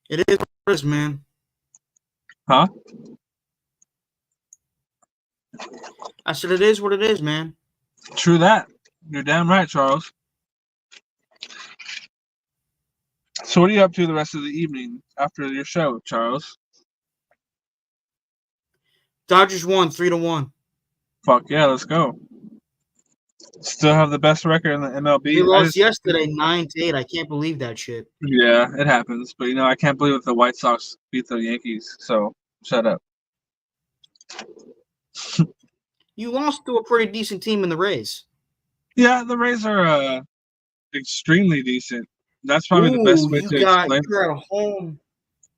It is what it is, man. Huh? I said it is what it is, man. True that. You're damn right, Charles. So what are you up to the rest of the evening after your show, Charles? Dodgers won 3-1. Fuck yeah, let's go. Still have the best record in the MLB. We lost yesterday 9-8. I can't believe that shit. Yeah, it happens. But I can't believe that the White Sox beat the Yankees. So shut up. You lost to a pretty decent team in the Rays. Yeah, the Rays are extremely decent. That's probably the best way to explain. You're at home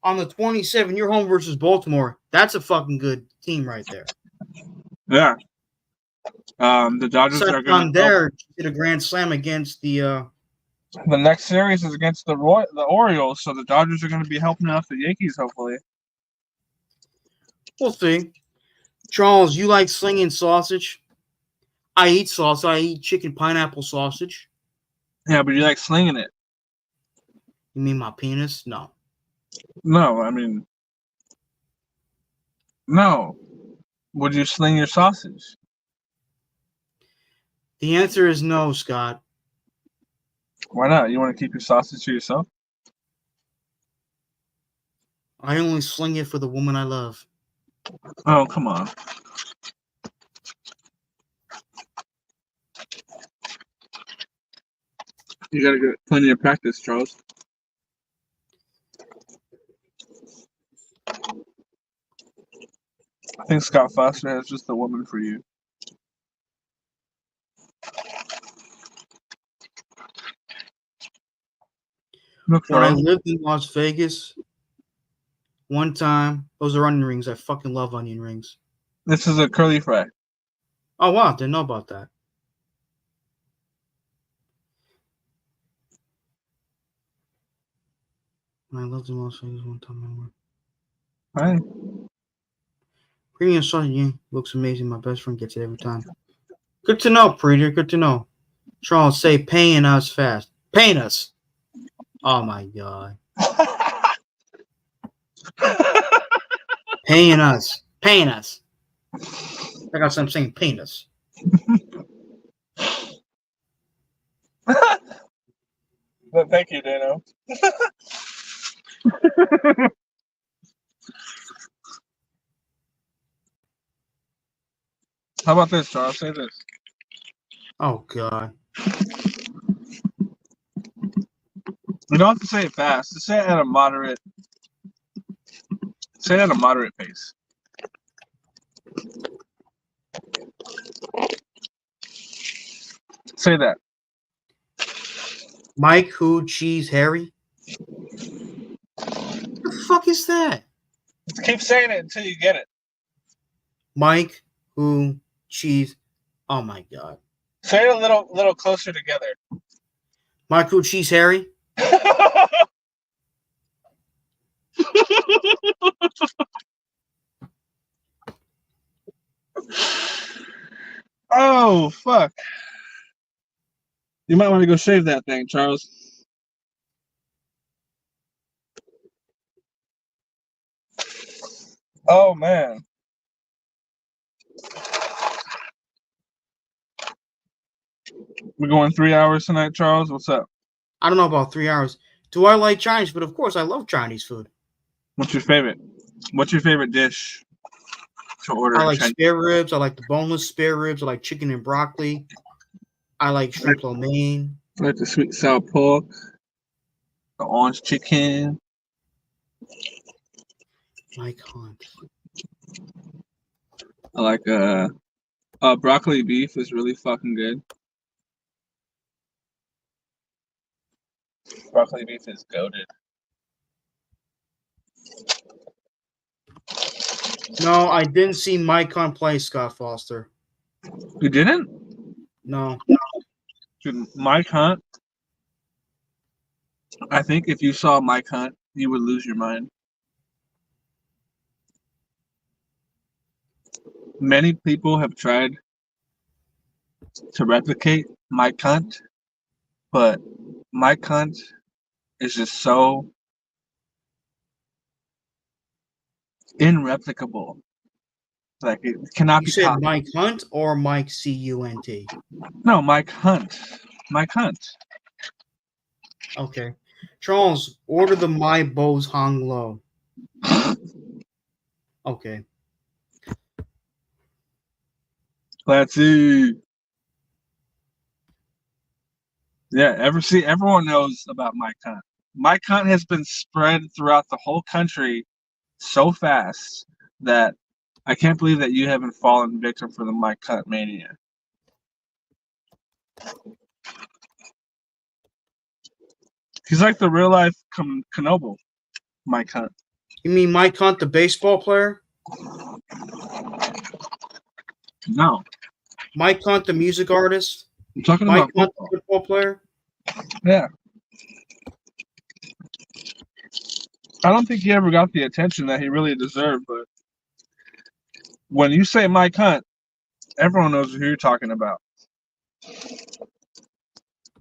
on the 27. You're home versus Baltimore. That's a fucking good team right there. Yeah. The Dodgers are going to did a grand slam against the. The next series is against the Orioles, so the Dodgers are going to be helping out the Yankees, hopefully. We'll see. Charles, you like slinging sausage? I eat sausage. I eat chicken pineapple sausage. Yeah, but you like slinging it. You mean my penis? No. No, I mean, no. Would you sling your sausage? The answer is no, Scott. Why not? You want to keep your sausage to yourself? I only sling it for the woman I love. Oh, come on. You gotta get plenty of practice, Charles. I think Scott Foster has just the woman for you. Look, When I Charles. lived in Las Vegas, one time, those are onion rings. I fucking love onion rings. This is a curly fry. Oh, wow. Didn't know about that. When I lived in Las Vegas one time, Hi. premium sausage, yeah, looks amazing. My best friend gets it every time. Good to know, Preeter. Good to know. Charles, say paying us fast. Paying us. Oh, my God. Paying us. Paying us. I got something saying paying us. Well, thank you, Dano. How about this, Charles? Say this. Oh, God. You don't have to say it fast. Just say it at a moderate. Say it at a moderate pace. Say that. Mike, who, cheese, Harry? What the fuck is that? Just keep saying it until you get it. Mike, who, cheese. Oh, my God. Say it a little closer together. Mike, who, cheese, Harry? Oh, fuck. You might want to go shave that thing, Charles. Oh man. We're going 3 hours tonight, Charles. What's up? I don't know about 3 hours. Do I like Chinese food? Of course, I love Chinese food. What's your favorite? What's your favorite dish to order I in like Chinese? spare ribs. I like the boneless spare ribs. I like chicken and broccoli. I like shrimp lo mein. I like the sweet sour pork, the orange chicken. Mike Hunt. I like broccoli beef is really fucking good. Broccoli beef is goated. No, I didn't see Mike Hunt play Scott Foster. You didn't? No. Dude, Mike Hunt. I think if you saw Mike Hunt, you would lose your mind. Many people have tried to replicate Mike Hunt, but Mike Hunt is just so irreplicable. Like it cannot You be said copied. Mike Hunt or Mike Cunt? No, Mike Hunt. Mike Hunt. Okay. Charles, order the My Bo's Hong Lo. Okay. Let's see. Yeah, everyone knows about Mike Hunt. Mike Hunt has been spread throughout the whole country so fast that I can't believe that you haven't fallen victim for the Mike Hunt mania. He's like the real life Kenobi, Mike Hunt. You mean Mike Hunt, the baseball player? No, Mike Hunt, the music artist? I'm talking Mike about Hunt, football. the football player? Yeah. I don't think he ever got the attention that he really deserved, but when you say Mike Hunt, everyone knows who you're talking about.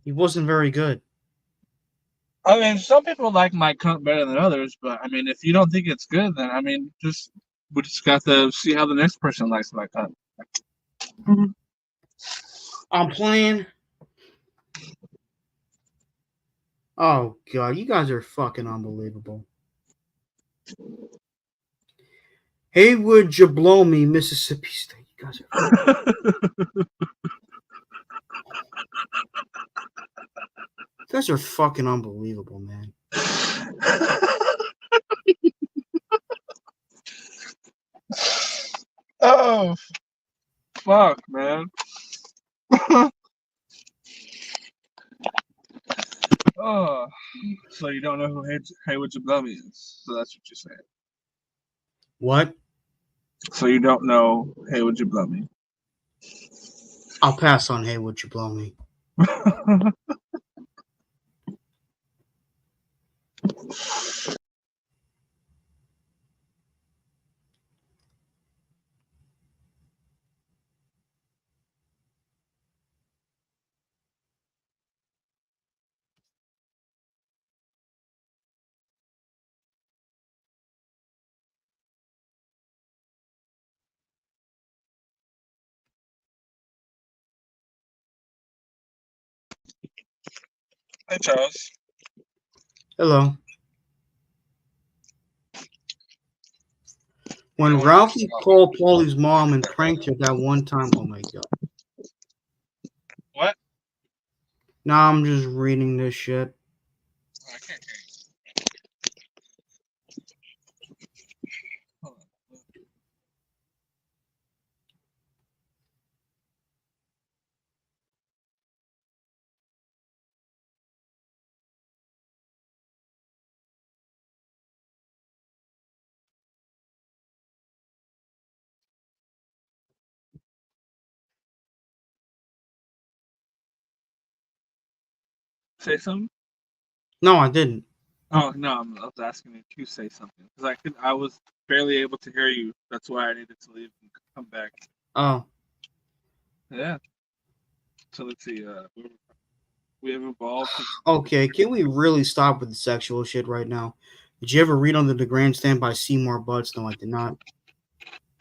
He wasn't very good. I mean, some people like Mike Hunt better than others, but I mean, if you don't think it's good, then I mean, we just got to see how the next person likes Mike Hunt. I'm playing. Oh, God. You guys are fucking unbelievable. Haywood Jablomi, Mississippi State. You guys are You guys are fucking unbelievable, man. Oh, fuck, man. Oh, so you don't know who Haywood Jablomi is? So that's what you're saying. What? So you don't know Haywood Jablomi? I'll pass on Haywood Jablomi. Hey, Charles. Hello. When Ralphie called Paulie's mom and pranked her that one time, oh my God. What? Nah, I'm just reading this shit. I can't hear you. Hold on. Say something? No, I didn't. Oh no, I was asking if you say something because I was barely able to hear you. That's why I needed to leave and come back. Oh. Yeah. So let's see. We have evolved. Okay, can we really stop with the sexual shit right now? Did you ever read Under the Grandstand by Seymour Butts? No, I did not.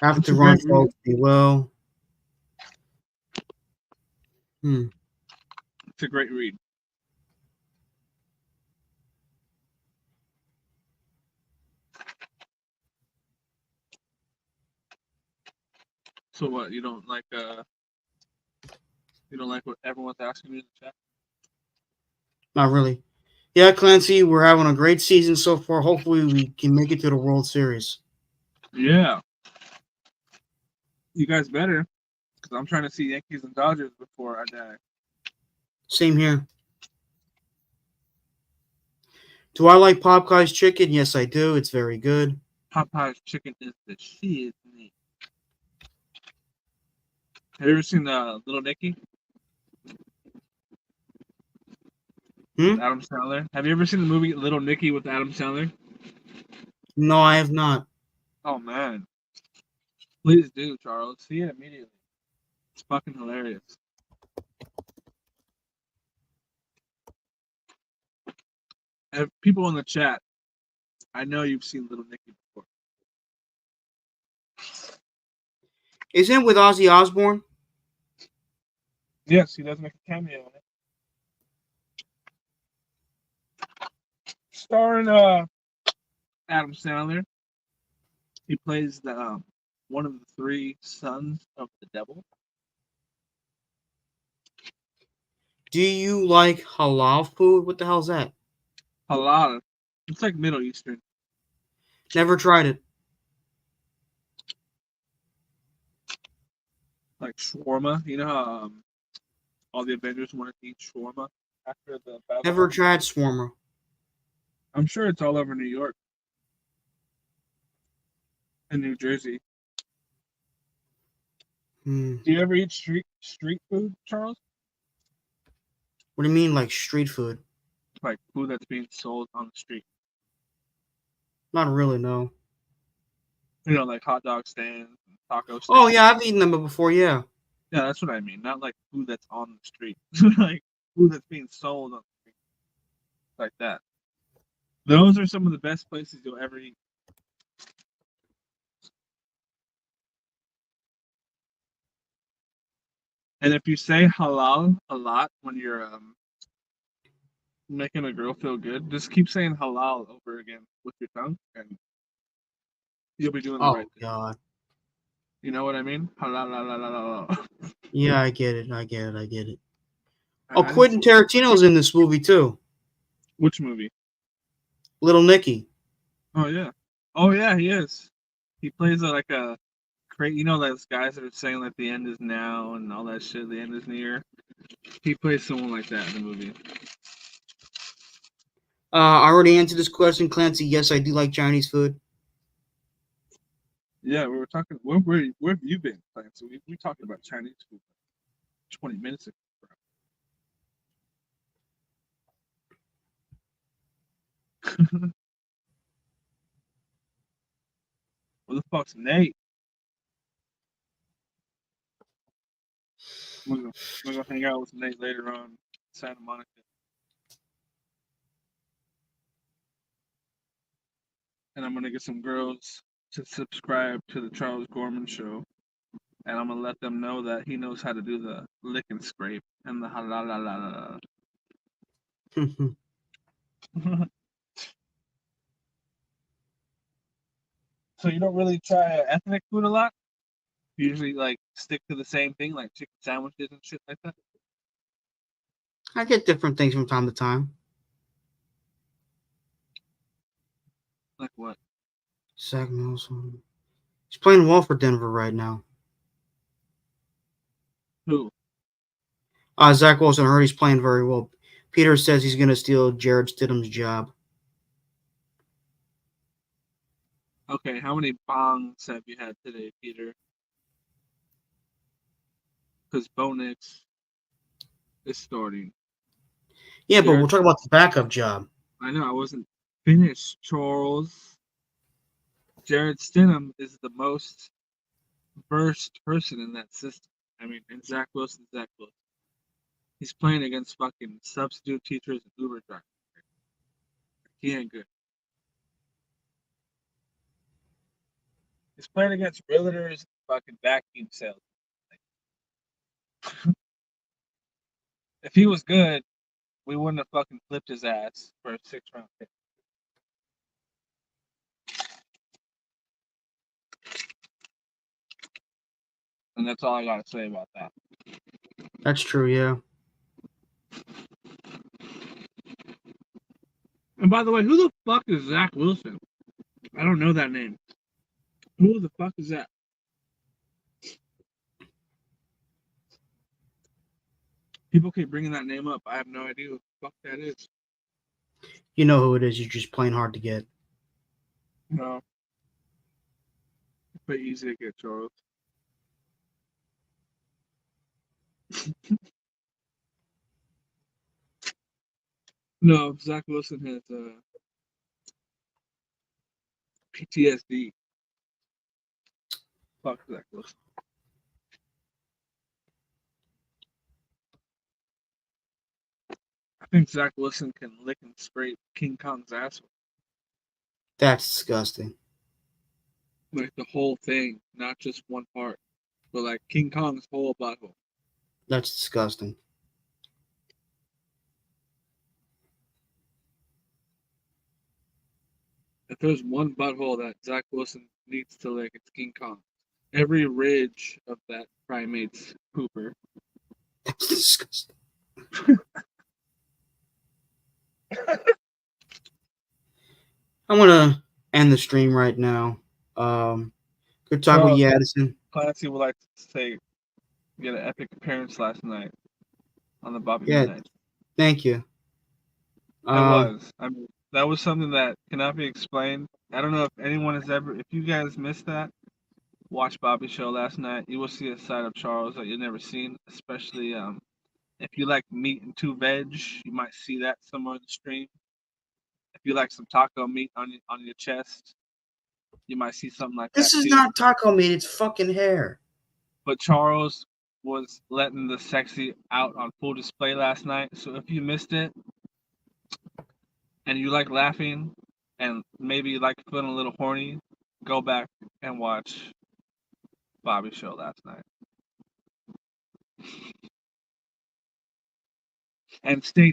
Have It's to a run, great read. folks. Be well. It's a great read. So what? You don't like what everyone's asking you in the chat? Not really. Yeah, Clancy, we're having a great season so far. Hopefully, we can make it to the World Series. Yeah. You guys better, because I'm trying to see Yankees and Dodgers before I die. Same here. Do I like Popeye's chicken? Yes, I do. It's very good. Popeye's chicken is the shit. Have you ever seen Little Nicky? With Adam Sandler? Have you ever seen the movie Little Nicky with Adam Sandler? No, I have not. Oh man. Please do, Charles. See it immediately. It's fucking hilarious. And people in the chat, I know you've seen Little Nicky before. Isn't it with Ozzy Osbourne? Yes, he does make a cameo in it. Starring Adam Sandler. He plays the one of the three sons of the devil. Do you like halal food? What the hell's that? Halal. It's like Middle Eastern. Never tried it. Like shawarma. You know how all the Avengers wanted to eat shawarma after the battle? Never tried shawarma. I'm sure it's all over New York and New Jersey. Do you ever eat street food, Charles? What do you mean, like street food? Like food that's being sold on the street. Not really, no. You know, like hot dog stands, taco stands. Oh, yeah, I've eaten them before, yeah. Yeah, that's what I mean. Not like food that's on the street. Like food that's being sold on the street. Like that. Those are some of the best places you'll ever eat. And if you say halal a lot when you're making a girl feel good, just keep saying halal over again with your tongue, and you'll be doing the right thing. Oh, God. You know what I mean? Halal. Yeah, I get it. Oh, Quentin Tarantino's in this movie, too. Which movie? Little Nicky. Oh, yeah, he is. He plays like a great, you know, those guys that are saying like the end is now and all that shit, the end is near. He plays someone like that in the movie. I already answered this question, Clancy. Yes, I do like Chinese food. Yeah, we were talking. Where have you been, Clancy? We talked about Chinese food 20 minutes ago. What the fuck's Nate? We're gonna hang out with Nate later on in Santa Monica. And I'm gonna get some girls to subscribe to the Charles Gorman Show. And I'm gonna let them know that he knows how to do the lick and scrape and the halal. So you don't really try ethnic food a lot? You usually like stick to the same thing, like chicken sandwiches and shit like that? I get different things from time to time. Like what? Zach Wilson. He's playing well for Denver right now. Who? Zach Wilson. I heard he's playing very well. Peter says he's going to steal Jared Stidham's job. Okay, how many bongs have you had today, Peter? Because Bonix is starting. Yeah, but we're talking about the backup job. I know, I wasn't finished, Charles. Jared Stidham is the most versed person in that system. I mean, and Zach Wilson. He's playing against fucking substitute teachers and Uber drivers. He ain't good. He's playing against realtors and fucking vacuum sales. If he was good, we wouldn't have fucking flipped his ass for a 6th-round pick. And that's all I gotta say about that. That's true, yeah. And by the way, who the fuck is Zach Wilson? I don't know that name. Who the fuck is that? People keep bringing that name up. I have no idea who the fuck that is. You know who it is. You're just plain hard to get. No. But easy to get, Charles. No, Zach Wilson has PTSD. Fuck Zach Wilson. I think Zach Wilson can lick and scrape King Kong's ass. That's disgusting. Like the whole thing, not just one part. But like King Kong's whole butthole. That's disgusting. If there's one butthole that Zach Wilson needs to lick, it's King Kong. Every ridge of that primate's pooper. That's disgusting. I want to end the stream right now. Good talk with you, Addison. Clancy would like to say you had an epic appearance last night on the Bobby Yeah, Midnight. thank you. I mean, that was something that cannot be explained. I don't know if anyone has ever, if you guys missed that, watch Bobby's show last night. You will see a side of Charles that you've never seen, especially if you like meat and 2 veg, you might see that somewhere in the stream. If you like some taco meat on your chest, you might see something like that. This is not taco meat, it's fucking hair. But Charles was letting the sexy out on full display last night. So if you missed it and you like laughing and maybe you like feeling a little horny, go back and watch Bobby's show last night. And stay